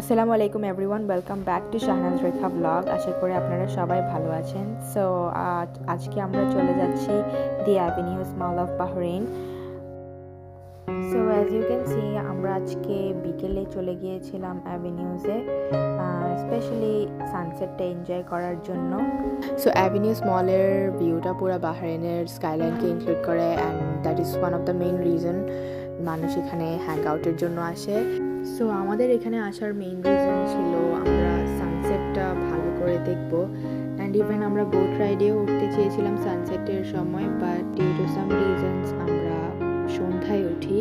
আসসালামু আলাইকুম everyone, welcome back to Shahnaz Rekha blog. আশা করি আপনারা সবাই ভালো আছেন। সো আজকে আমরা চলে যাচ্ছি the Avenues mall of Bahrain. So as you can see, আমরা আজকে বিকেলে চলে গিয়েছিলাম অ্যাভিনিউজে, স্পেশালি সানসেটটা এনজয় করার জন্য। সো অ্যাভিনিউজ মলের ভিউটা পুরো বাহরাইনের স্কাইলাইনকে ইনক্লুড করে, and that is one of the main reason মানুষ এখানে হ্যাং আউটের জন্য আসে। সো আমাদের এখানে আসার মেইন রিজন ছিল আমরা সানসেটটা ভালো করে দেখব, অ্যান্ড ইভেন আমরা বোট রাইডেও উঠতে চেয়েছিলাম সানসেটের সময়, but due to some reasons আমরা সন্ধ্যায় উঠি।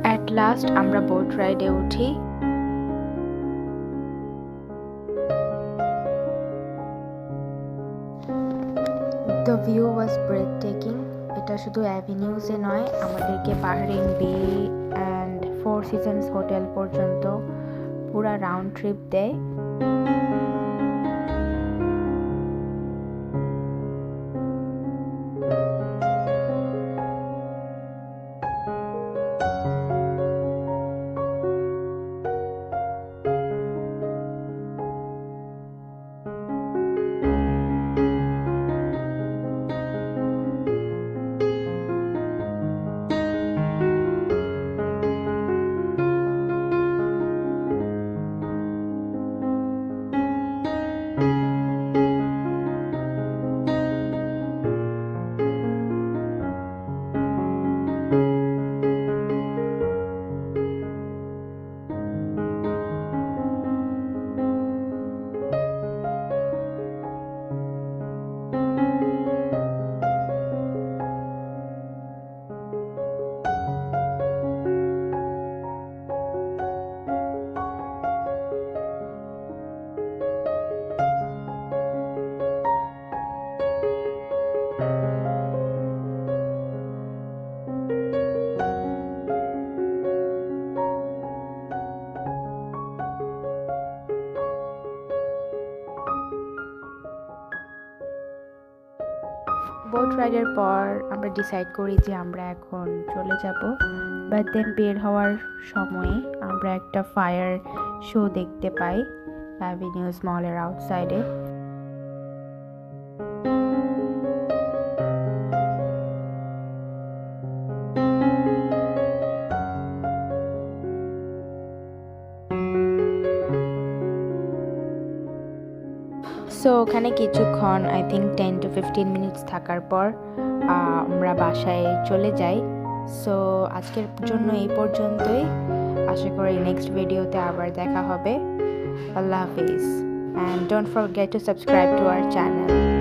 অ্যাট লাস্ট আমরা বোট রাইডে উঠি। The view was breathtaking. এটা শুধু অ্যাভিনিউজে নয়, আমাদেরকে বাহরাইন বে অ্যান্ড ফোর সিজনস হোটেল পর্যন্ত পুরা রাউন্ড ট্রিপ দেয়। বোট রাইডের পর আমরা ডিসাইড করি যে আমরা এখন চলে যাব, বাট দেন বের হওয়ার সময়ে আমরা একটা ফায়ার শো দেখতে পাই অ্যাভিনিউজ মলের আউটসাইডে। সো ওখানে কিছুক্ষণ, আই থিঙ্ক 10 to 15 মিনিটস থাকার পর আমরা বাসায় চলে যাই। সো আজকের জন্য এই পর্যন্তই। আশা করি নেক্সট ভিডিওতে আবার দেখা হবে। আল্লাহ হাফিজ, and don't forget to subscribe to our channel.